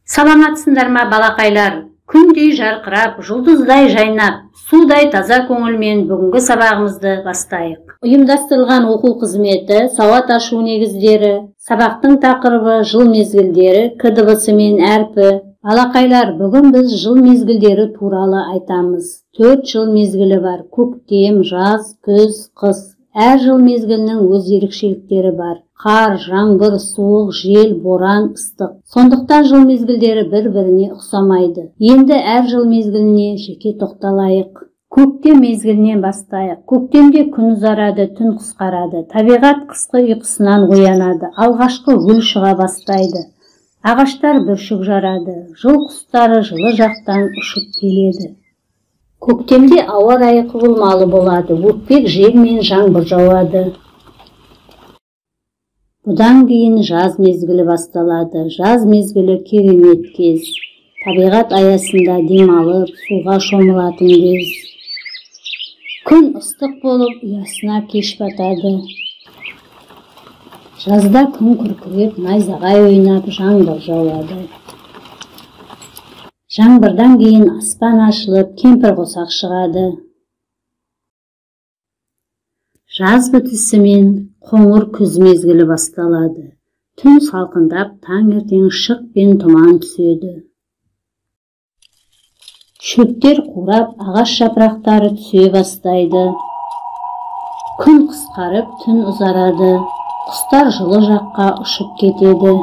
Саламатсыңдар ма балақайлар? Күндей жарқырап, жұлдыздай жайнап, судай таза көңілмен бүгінгі сабағымызды бастайық. Ұйымдастырылған оқу қызметі, сауат ашу негіздері, сабақтың тақырыбы жыл мезгілдері, к дыбысы мен әрпі. Балақайлар, бүгін біз жыл мезгілдері туралы айтамыз. 4 жыл мезгілі бар: көктем, жаз, күз, қыс. Әр жыл мезгілінің өз ерекшеліктері бар. Қар, жаңбыр, суық, жел, боран, ыстық. Сондықтан жыл мезгілдері бір-біріне ұқсамайды. Енді әр жыл мезгіліне жеке тоқталайық. Көктем мезгілінен бастайық. Көктемде күн ұзарады, түн қысқарады. Табиғат қысқы ұйқысынан оянады. Алғашқы гүл шыға бастайды. Ағаштар бүршік жарады. Жыл құстары жылы жақтан ұшып келеді. Көктемде ауа райы құбылмалы болады. Өкпек жел мен жаңбыр жауады. Бұдан кейін жаз мезгілі басталады. Жаз мезгілі керемет кез. Табиғат аясында демалып, суға шомылатын кез. Күн ыстық болып, ұясына кеш батады. Жазда күн күркіреп, найзағай ойнап, жаңбыр жауады. Жаңбырдан кейін аспан ашылып, кемпір қосақ шығады. Жаз бітісімен қоңыр күз мезгілі басталады. Түн салқындап, таңертең шық пен тұман түседі. Шөптер қурап, ағаш жапырақтары түсе бастайды. Күн қысқарып, түн ұзарады. Құстар жылы жаққа ұшып кетеді.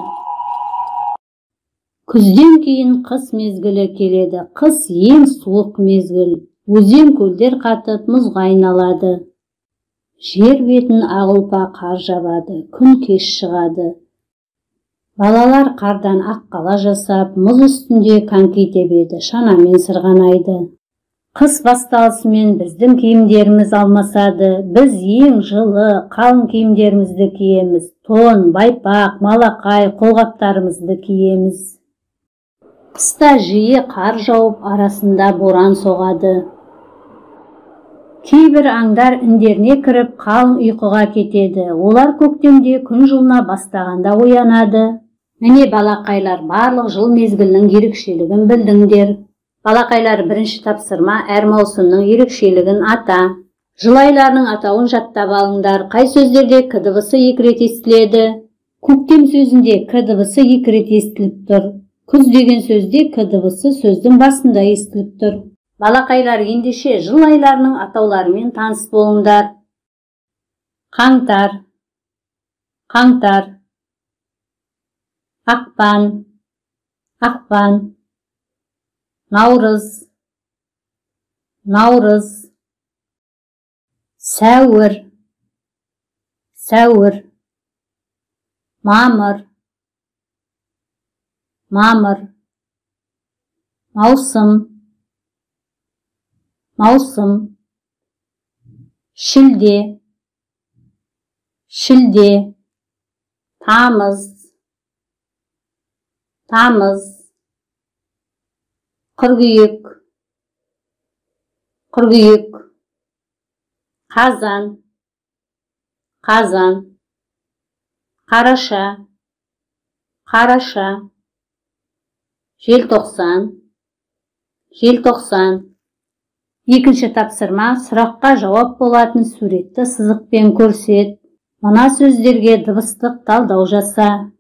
Күзден кейін қыс мезгілі келеді. Қыс ең суық мезгіл. Өзен көлдер қатып, мұзға айналады. Жер бетін ақ ұлпа қар жабады. Күн кеш шығады. Балалар қардан ақ қала жасап, мұз үстінде коньки тебеді, шанамен сырғанайды. Қыс басталысымен біздің киімдеріміз алмасады. Біз ең жылы, қалың киімдерімізді киеміз. Тон, байпақ, малақай, қолғаптарымызды киеміз. Қыста жиі қар жауып, арасында боран соғады. Кейбір аңдар індеріне кіріп, қалың ұйқыға кетеді. Олар көктемде күн жылына бастағанда оянады. Міне балақайлар, барлық жыл мезгілінің ерекшелігін білдіңдер. Балақайлар, бірінші тапсырма әр маусымның ерекшелігін ата. Жыл айларының атауын жаттап алыңдар. Қай сөздерде к дыбысы 2 рет естіледі? Көктем сөзінде к дыбысы 2 рет естіліп тұр. Күз деген сөзде к дыбысы сөздің басында естіліп тұр. Балақайлар, ендеше жыл айларының атауларымен таныс болыңдар. Қаңтар, қаңтар. Ақпан, ақпан. Наурыз, наурыз. Сәуір, сәуір. Мамыр, мамыр. Маусым, маусым. Шілде, шілде. Тамыз, тамыз. Қыркүйек, қыркүйек. Қазан, қазан. Қараша, қараша. Желтоқсан, желтоқсан. Екінші тапсырма, сұраққа жауап болатын суретті сызықпен көрсет. Мына сөздерге дыбыстық талдау жаса.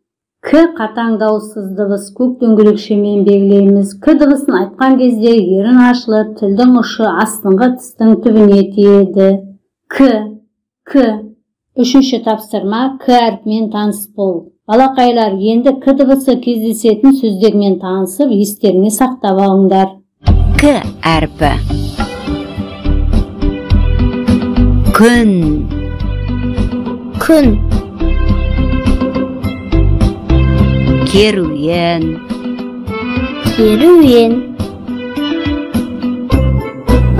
К қатаң дауыссыз дыбыс, көк дөңгелекшемен белгілейміз. К дыбысын айтқан кезде ерін ашылып, тілдің ұшы астыңғы тістің түбіне тиеді. К. Үшінші тапсырма, к әрпімен таныс бол. Балақайлар, енді к дыбысы кездесетін сөздермен танысып, естеріңе сақтап алыңдар. К әрпі. Күн, күн. Керуен, Керуен.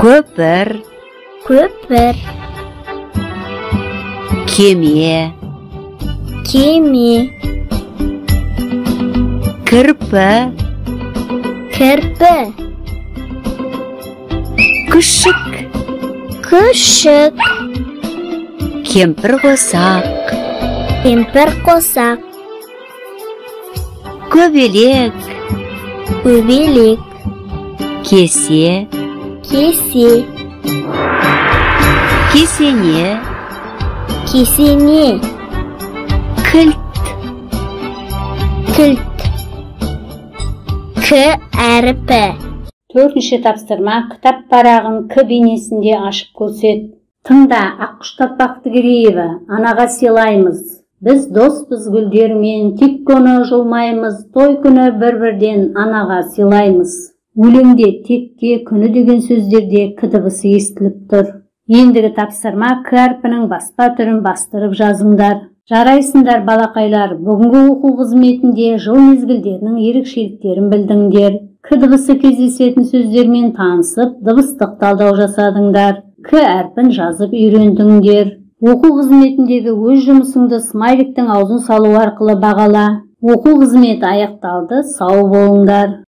көпір, Көпір. кеме, Кеме. кірпі, Кірпі. күшік, Күшік. кемпір қосақ, Кемпір қосақ. көбелек, Көбелек. Кесе. Кесе. Кесене. Кесене. Кілт. Кілт. К әріпі. 4-ші тапсырма кітап парағын К бейнесінде ашып көрсет. Тыңда, Аққұш Таппақтыгереева, анаға сыйлаймыз. Біз доспыз гүлдермен, тек күні жылмаймыз, той күні бір-бірден анаға сыйлаймыз. Өлеңде текке күні деген сөздерде К дыбысы естіліп тұр. Ендігі тапсырма К әрпінің баспа түрін бастырып жазыңдар. Жарайсыңдар балақайлар, бүгінгі оқу қызметінде жыл мезгілдерінің ерекшеліктерін білдіңдер. К дыбысы кездесетін сөздермен танысып, дыбыстық талдау жасадыңдар. К әрпін жазып үйрендіңдер. Оқу қызметіндегі өз жұмысыңды смайликтің аузын салу арқылы бағала. Оқу қызметі аяқталды, сау болыңдар.